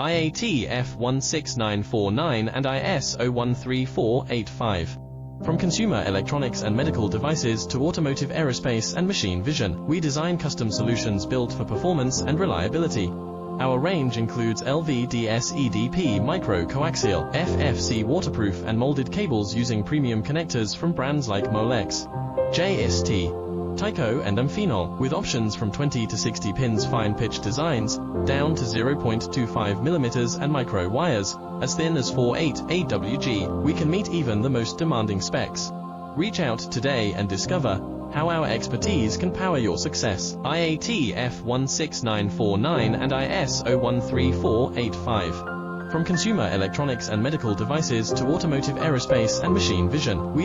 IAT F16949 and ISO 13485. From consumer electronics and medical devices to automotive, aerospace and machine vision, we design custom solutions built for performance and reliability. Our range includes LVDS-EDP micro-coaxial, FFC waterproof and molded cables using premium connectors from brands like Molex, JST, Tyco and Amphenol, with options from 20 to 60 pins fine pitch designs, down to 0.25 mm and micro wires, as thin as 48 AWG, we can meet even the most demanding specs. Reach out today and discover how our expertise can power your success. IAT F16949 and ISO 13485. From consumer electronics and medical devices to automotive, aerospace and machine vision, we